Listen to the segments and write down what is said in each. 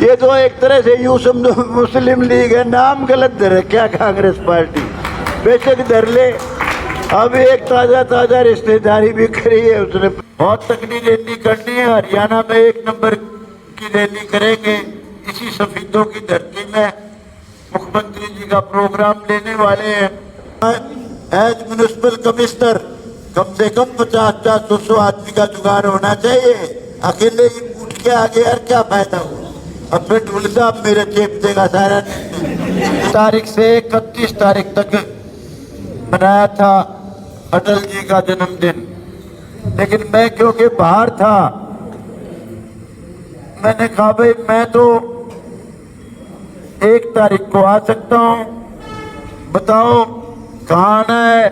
ये तो एक तरह से यूं समझो मुस्लिम लीग है, नाम गलत धर क्या कांग्रेस पार्टी, बेशक धर ले। अब एक ताजा रिश्तेदारी भी करी है उसने। बहुत तकड़ी रैली करनी है, हरियाणा में 1 नंबर की रैली करेंगे। इसी सफीदों की धरती में मुख्यमंत्री जी का प्रोग्राम लेने वाले हैं। एज म्युनिसिपल कमिश्नर कम से कम 50-100 आदमी का जुगाड़ होना चाहिए। अकेले ही उठ के आगे यार क्या फायदा हुआ। अब फिर ढूल साहब मेरे जेब देगा सारा। तारीख से 31 तारीख तक मनाया था अटल जी का जन्मदिन, लेकिन मैं क्योंकि बाहर था, मैंने कहा भाई मैं तो 1 तारीख को आ सकता हूँ, बताओ कहाँ आना है।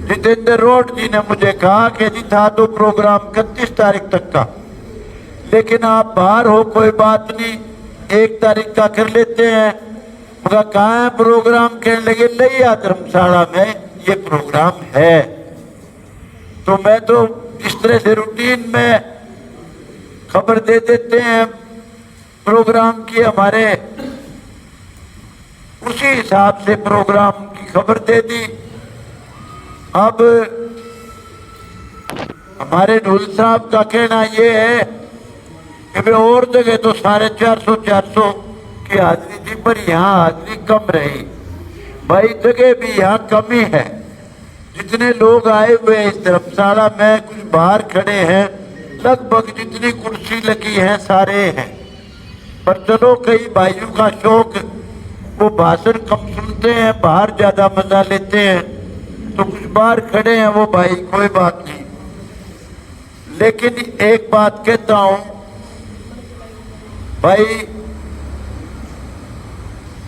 जितेंद्र रोड जी ने मुझे कहा कि जी था तो प्रोग्राम 31 तारीख तक का, लेकिन आप बाहर हो कोई बात नहीं, 1 तारीख का कर लेते हैं। मगर कहाँ है प्रोग्राम, कहने लगे लिया धर्मशाला में ये प्रोग्राम है। तो मैं तो इस तरह से रूटीन में खबर दे देते हैं प्रोग्राम की, हमारे उसी हिसाब से प्रोग्राम की खबर दे दी। अब हमारे ढूल साहब का कहना ये है कि और जगह तो 450 की हाजिरी थी, पर यहाँ हाजिरी कम रही। भाई जगह भी यहाँ कम ही है। जितने लोग आए हुए इस धर्मशाला में, कुछ बाहर खड़े हैं, लगभग जितनी कुर्सी लगी है सारे हैं। पर चलो कई भाइयों का शौक, वो भाषण कम सुनते हैं, बाहर ज्यादा मजा लेते हैं, तो कुछ बाहर खड़े हैं वो भाई, कोई बात नहीं। लेकिन एक बात कहता हूं भाई,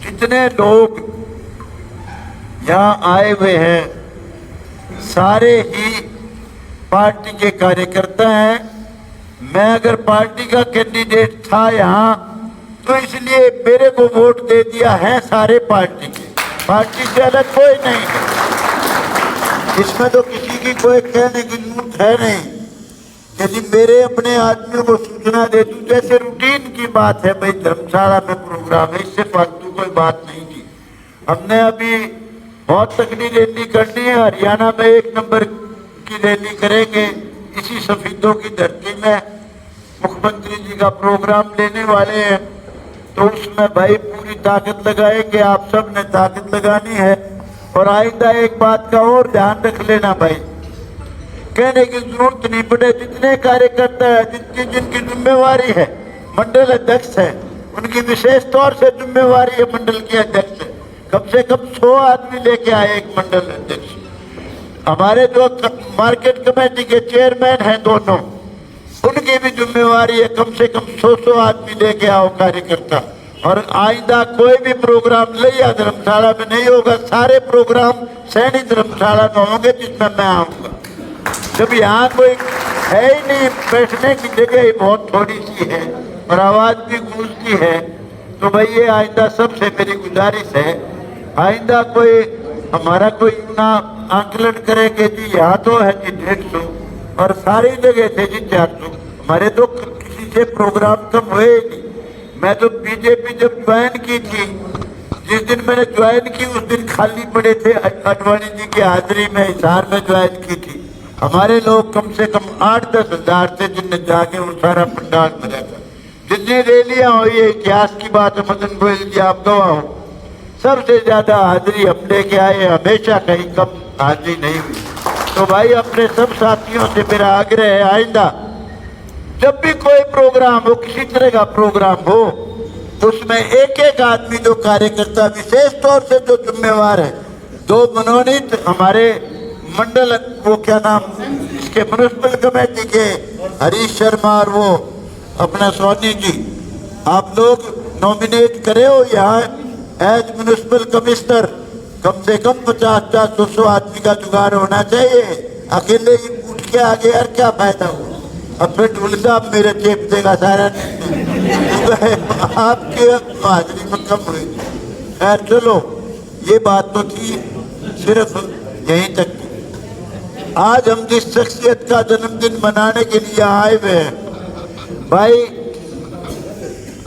जितने लोग यहाँ आए हुए हैं सारे ही पार्टी के कार्यकर्ता हैं। मैं अगर पार्टी का कैंडिडेट था यहाँ तो इसलिए मेरे को वोट दे दिया है सारे पार्टी के, पार्टी से अलग कोई नहीं है। इसमें तो किसी की कोई कहने की जरूरत है नहीं। यदि मेरे अपने आदमियों को सूचना दे दूं, जैसे रूटीन की बात है भाई धर्मशाला में प्रोग्राम है, इससे फालतू कोई बात नहीं थी। हमने अभी बहुत तकड़ी रैली करनी है, हरियाणा में 1 नंबर की रैली करेंगे। इसी सफीदों की धरती में मुख्यमंत्री जी का प्रोग्राम लेने वाले हैं, तो उसमें भाई पूरी ताकत लगाएंगे। आप सब ने ताकत लगानी है। और आइंदा एक बात का और ध्यान रख लेना भाई, कहने की जरूरत नहीं पड़े, जितने कार्यकर्ता है, जिनकी जिम्मेवारी है, मंडल अध्यक्ष है, उनकी विशेष तौर से जिम्मेवारी है मंडल के अध्यक्ष, कम से कम 100 आदमी लेके आए एक मंडल अध्यक्ष। हमारे जो मार्केट कमेटी के चेयरमैन हैं दोनों, उनकी भी जिम्मेवारी है, कम से कम 100 आदमी लेके आओ कार्यकर्ता। और आइंदा कोई भी प्रोग्राम लिया धर्मशाला में नहीं होगा, सारे प्रोग्राम सैनी धर्मशाला में होंगे जिसमें मैं आऊंगा। जब यहाँ कोई है ही नहीं, बैठने की जगह ही बहुत थोड़ी सी है और आवाज भी गूंजती है, तो भाई ये आइंदा सबसे मेरी गुजारिश है, आइंदा कोई हमारा कोई ना आंकलन करे कि जी यहाँ तो है जी 150 और सारी जगह थे जी 400। हमारे तो किसी से प्रोग्राम कम हुए ही नहीं। मैं तो बीजेपी जब ज्वाइन की थी, जिस दिन मैंने ज्वाइन की उस दिन खाली पड़े थे अडवाणी जी की हाजिरी में, हिसार में ज्वाइन की थी। हमारे लोग कम से कम 8-10 हजार थे जिनने जाके वो सारा पंडाल भरा था। जितनी रैलियां हुई है, इतिहास की बात है, मदन गोयल जी आप गवाह हो, सबसे ज्यादा हाजिरी हम लेके आए, हमेशा कहीं कम हाजिरी नहीं हुई। तो भाई अपने सब साथियों से मेरा आग्रह है, आइंदा जब भी कोई प्रोग्राम हो, किसी तरह का प्रोग्राम हो, उसमें एक आदमी जो कार्यकर्ता विशेष तौर से जो जिम्मेवार है, 2 मनोनीत हमारे मंडल, वो क्या नाम इसके म्युनिसिपल कमेटी के हरीश शर्मा और वो अपना सोनी जी, आप लोग नॉमिनेट करे हो यहाँ एज म्युनिसिपल कमिश्नर। कम से कम 50-100 आदमी का जुगाड़ होना चाहिए। अकेले ही उठ के आगे यार क्या फायदा हुआ। अब फिर ढूल साहब मेरे जेब देगा सारा। आपकी हाजिरी में कम हुई। खैर चलो, ये बात तो थी सिर्फ यहीं तक। आज हम जिस शख्सियत का जन्मदिन मनाने के लिए आए हुए हैं भाई,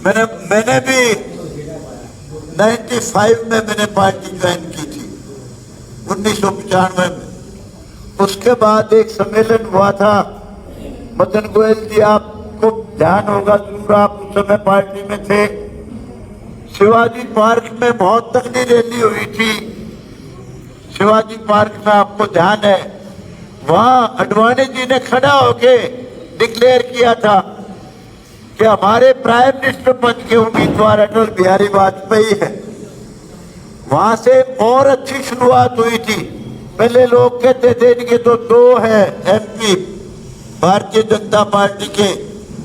मैंने भी 95 में मैंने पार्टी ज्वाइन की थी, 1995 में। उसके बाद एक सम्मेलन हुआ था, मदन गोयल जी आपको ध्यान होगा जरूर, आप उस समय पार्टी में थे। शिवाजी पार्क में बहुत तगड़ी रैली हुई थी, शिवाजी पार्क में आपको ध्यान है। वहां अडवाणी जी ने खड़ा होके डिक्लेयर किया था कि हमारे प्राइम मिनिस्टर पद के उम्मीदवार अटल बिहारी वाजपेयी है। वहां से और अच्छी शुरुआत हुई थी। पहले लोग कहते थे इनके तो 2 है एमपी भारतीय जनता पार्टी के।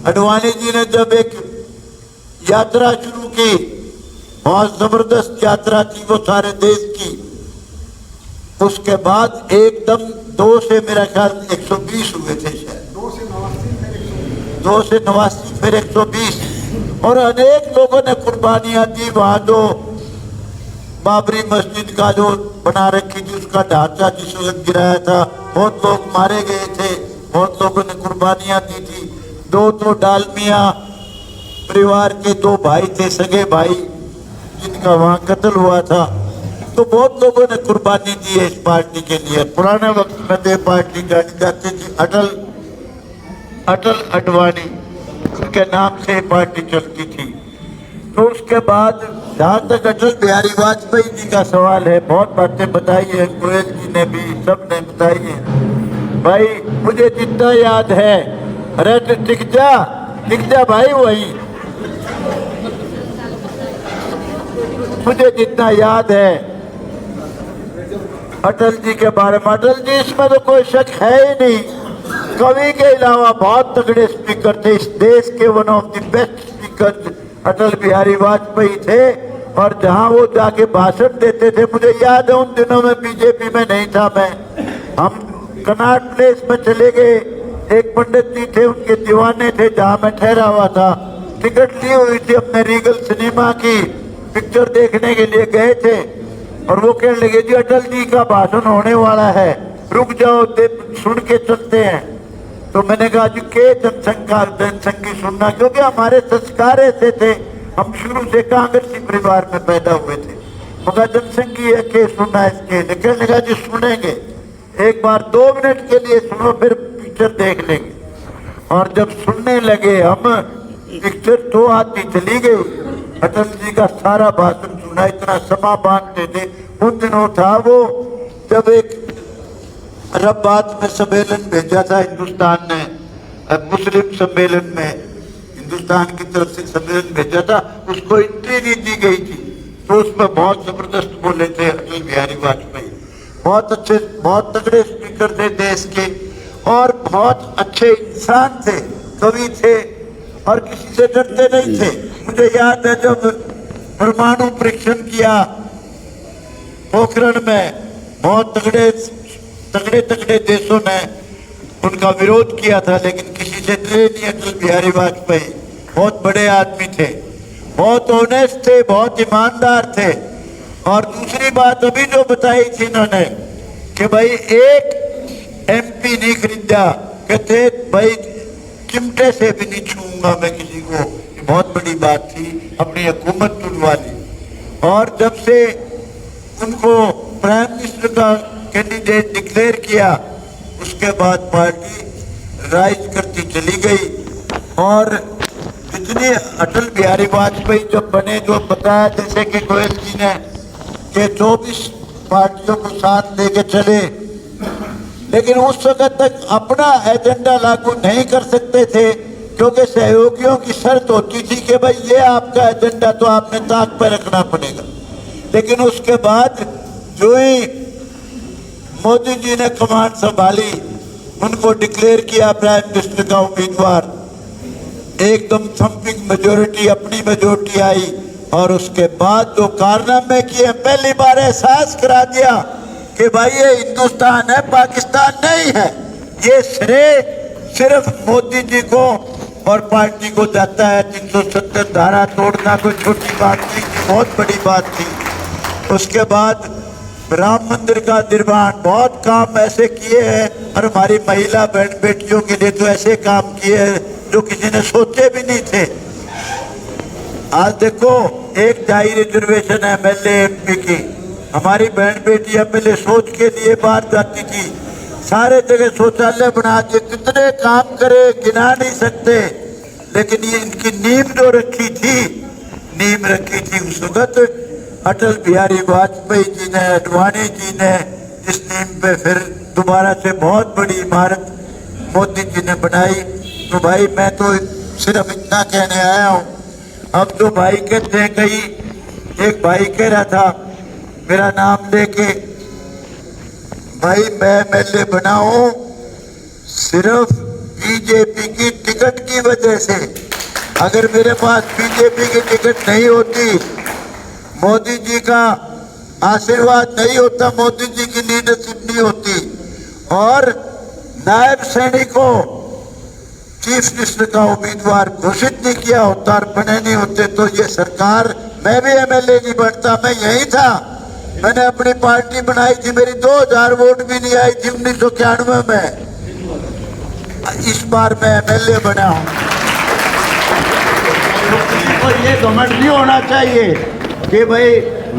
अडवाणी जी ने जब एक यात्रा शुरू की, बहुत जबरदस्त यात्रा थी वो सारे देश की, उसके बाद एकदम 2 से मेरा ख्याल 120 हुए थे शायद, 2 से 89 फिर 120, और अनेक लोगों ने कुर्बानियां दी। वहां जो बाबरी मस्जिद का जो बना रखी थी उसका ढांचा जिस वक्त गिराया था, बहुत लोग मारे गए थे, बहुत लोगों ने कुर्बानियां दी थी। 2 डालमिया परिवार के 2 भाई थे, सगे भाई, जिनका वहां कत्ल हुआ था। तो बहुत लोगों ने कुर्बानी दी है इस पार्टी के लिए। पुराने वक्त में दे पार्टी जानी जाती थी अटल अडवाणी, उनके नाम से पार्टी चलती थी। तो उसके बाद जहाँ तक अटल बिहारी वाजपेयी जी का सवाल है, बहुत बातें बताई है, गोयल जी ने भी, सब ने बताई है। भाई मुझे जितना याद है, अरे टिक जा भाई, वही मुझे जितना याद है अटल जी के बारे में, अटल जी इसमें तो कोई शक है ही नहीं, कवि के अलावा बहुत तगड़े स्पीकर थे इस देश के। One of the best speaker Atal Bihari Vajpayee थे। और जहां वो जाके भाषण देते थे, मुझे याद है उन दिनों में बीजेपी में नहीं था मैं, हम कनाट प्लेस में चले गए, एक पंडित जी थे, उनके दीवाने थे, जहां मैं ठहरा हुआ था, टिकट ली हुई थी अपने रीगल सिनेमा की, पिक्चर देखने के लिए गए थे। और वो कहने लगे जी अटल जी का भाषण होने वाला है, रुक जाओ सुन के चलते हैं। तो मैंने कहा जी के जनसंघ सुनना, क्योंकि हमारे संस्कार ऐसे थे, हम शुरू से कांग्रेसी परिवार में पैदा हुए थे। मगर जनसंघी है के सुनना इसके, कहने लगा जी सुनेंगे, एक बार 2 मिनट के लिए सुनो फिर पिक्चर देख लेंगे। और जब सुनने लगे हम, पिक्चर 2 आती चली गई, अटल जी का सारा भाषण सुना, इतना समा बांधते थे। उन दिनों था वो जब एक अरबाद में सम्मेलन भेजा था हिंदुस्तान ने, मुस्लिम सम्मेलन में हिंदुस्तान की तरफ से सम्मेलन भेजा था, उसको एंट्री नहीं दी गई थी। तो उसमें बहुत जबरदस्त बोले थे अटल बिहारी वाजपेयी, बहुत अच्छे, बहुत तगड़े स्पीकर थे देश के, और बहुत अच्छे इंसान थे, कवि थे, और किसी से डरते नहीं थे। मुझे याद है जब परमाणु परीक्षण किया पोखरण में, बहुत तगड़े देशों ने उनका विरोध किया था, लेकिन किसी से डरे नहीं अटल बिहारी वाजपेयी। बहुत बड़े आदमी थे, बहुत ऑनेस्ट थे, बहुत ईमानदार थे। और दूसरी बात अभी जो बताई थी इन्होंने कि भाई एक एमपी नहीं खरीदा, कहते भाई चिमटे से भी नहीं छूंगा मैं किसी को, बहुत बड़ी बात थी अपनी हुकूमत वाली। और जब से उनको प्राइम मिनिस्टर का कैंडिडेट डिक्लेयर किया, उसके बाद पार्टी राइज करती चली गई। और जितने अटल बिहारी वाजपेयी जब बने, जो बताया जैसे कि गोयल जी ने, कि 24 पार्टियों को साथ लेके चले, लेकिन उस वक्त तक अपना एजेंडा लागू नहीं कर सकते थे, क्योंकि सहयोगियों की शर्त होती थी कि भाई ये आपका एजेंडा तो आपने ताक पर रखना पड़ेगा। लेकिन उसके बाद जो ही मोदी जी ने कमान संभाली, उनको डिक्लेयर किया प्राइम मिनिस्टर का उम्मीदवार, एकदम थम्पिंग मेजोरिटी, अपनी मेजोरिटी आई। और उसके बाद जो कारनामे किए, पहली बार एहसास करा दिया कि भाई ये हिंदुस्तान है, पाकिस्तान नहीं है। ये श्रेय सिर्फ मोदी जी को और पार्टी को जाता है। 370 धारा तोड़ना कोई छोटी बात नहीं, बहुत बड़ी बात थी। उसके बाद राम मंदिर का निर्माण, बहुत काम ऐसे किए हैं, और हमारी महिला बहन बेटियों के लिए तो ऐसे काम किए हैं जो किसी ने सोचे भी नहीं थे। आज देखो एक जाई रिजर्वेशन है एमएलए एमपी की, हमारी बहन बेटियां पहले सोच के लिए बाहर जाती थी, सारे जगह शौचालय बना के कितने काम करे गिना नहीं सकते, लेकिन ये इनकी नींव जो रखी थी उस वक्त अटल बिहारी वाजपेयी जी ने, अडवाणी जी ने इस नींव पे फिर दोबारा से बहुत बड़ी इमारत मोदी जी ने बनाई। तो भाई मैं तो सिर्फ इतना कहने आया हूँ। अब जो भाई कहते हैं, कहीं एक भाई कह रहा था मेरा नाम लेके, भाई मैं एमएलए बना हूं सिर्फ बीजेपी की टिकट की वजह से। अगर मेरे पास बीजेपी की टिकट नहीं होती, मोदी जी का आशीर्वाद नहीं होता, मोदी जी की लीडरशिप नहीं होती और नायब सैनिक को चीफ मिनिस्टर का उम्मीदवार घोषित नहीं किया होता और बने नहीं होते, तो ये सरकार, मैं भी एमएलए नहीं बनता, मैं यही था। मैंने अपनी पार्टी बनाई थी, मेरी 2000 वोट भी नहीं आई थी 1991 में। इस बार मैं एमएलए बना हूं। तो ये घमंड नहीं होना चाहिए कि भाई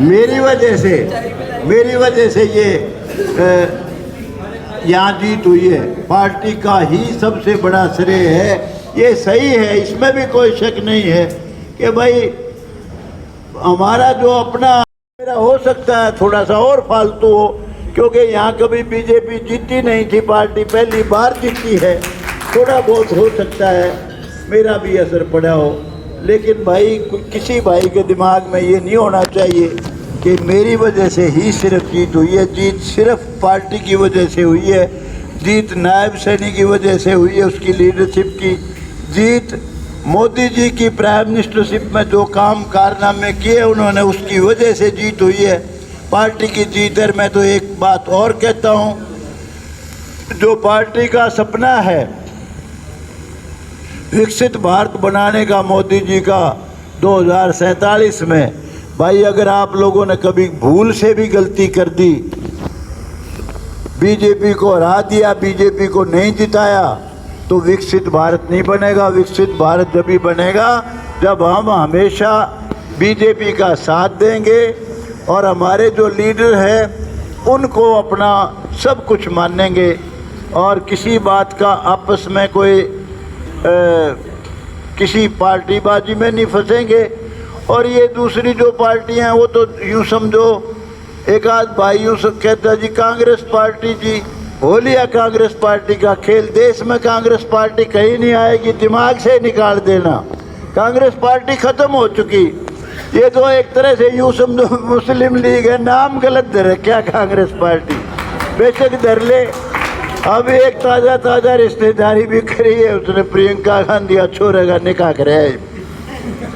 मेरी वजह से ये यहाँ जीत हुई है। पार्टी का ही सबसे बड़ा श्रेय है, ये सही है, इसमें भी कोई शक नहीं है कि भाई हमारा जो अपना मेरा हो सकता है थोड़ा सा और फालतू हो, क्योंकि यहाँ कभी बीजेपी जीती नहीं थी, पार्टी पहली बार जीती है, थोड़ा बहुत हो सकता है मेरा भी असर पड़ा हो, लेकिन भाई किसी भाई के दिमाग में ये नहीं होना चाहिए कि मेरी वजह से ही सिर्फ जीत हुई है। जीत सिर्फ पार्टी की वजह से हुई है, जीत नायब सैनिक की वजह से हुई है, उसकी लीडरशिप की जीत, मोदी जी की प्राइम मिनिस्टरशिप में जो काम कारनामे किए उन्होंने, उसकी वजह से जीत हुई है, पार्टी की जीत है। मैं तो एक बात और कहता हूँ, जो पार्टी का सपना है विकसित भारत बनाने का मोदी जी का 2047 में, भाई अगर आप लोगों ने कभी भूल से भी गलती कर दी, बीजेपी को हरा दिया, बीजेपी को नहीं जिताया, तो विकसित भारत नहीं बनेगा। विकसित भारत जब भी बनेगा जब हम हमेशा बीजेपी का साथ देंगे और हमारे जो लीडर हैं उनको अपना सब कुछ मानेंगे और किसी बात का आपस में कोई किसी पार्टीबाजी में नहीं फंसेंगे। और ये दूसरी जो पार्टियां हैं वो तो यूँ समझो, एक आध भाई यूँ कहता जी कांग्रेस पार्टी जी, हो लिया कांग्रेस पार्टी का खेल, देश में कांग्रेस पार्टी कहीं नहीं आएगी, दिमाग से निकाल देना, कांग्रेस पार्टी खत्म हो चुकी। ये तो एक तरह से यूँ समझो मुस्लिम लीग है, नाम गलत धरे क्या कांग्रेस पार्टी, बेशक धर ले। अब एक ताज़ा रिश्तेदारी भी करी है उसने, प्रियंका गांधी छोरे का निकाह कराया है,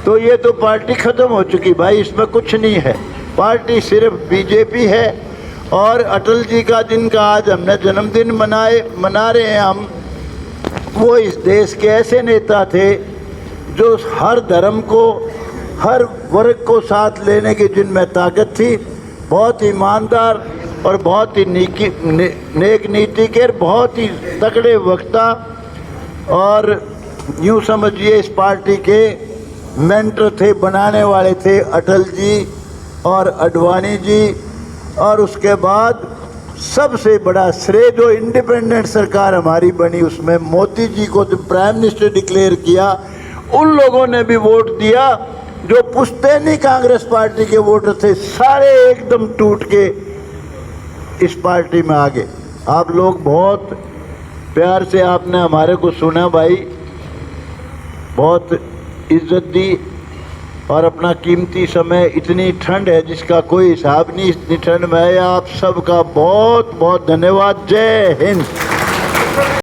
तो ये तो पार्टी खत्म हो चुकी भाई, इसमें कुछ नहीं है, पार्टी सिर्फ बीजेपी है। और अटल जी का जिनका आज हमने जन्मदिन मना रहे हैं हम, वो इस देश के ऐसे नेता थे जो हर धर्म को, हर वर्ग को साथ लेने की जिनमें ताकत थी, बहुत ईमानदार और बहुत ही नेक नीति के, बहुत ही तगड़े वक्ता, और यूँ समझिए इस पार्टी के मेंटर थे, बनाने वाले थे अटल जी और अडवाणी जी। और उसके बाद सबसे बड़ा श्रेय जो इंडिपेंडेंट सरकार हमारी बनी उसमें मोदी जी को जो प्राइम मिनिस्टर डिक्लेयर किया, उन लोगों ने भी वोट दिया जो पुश्तैनी कांग्रेस पार्टी के वोटर थे, सारे एकदम टूट के इस पार्टी में आ गए। आप लोग बहुत प्यार से आपने हमारे को सुना भाई, बहुत इज्जत दी और अपना कीमती समय, इतनी ठंड है जिसका कोई हिसाब नहीं, इतनी ठंड में आप सबका बहुत बहुत धन्यवाद। जय हिंद।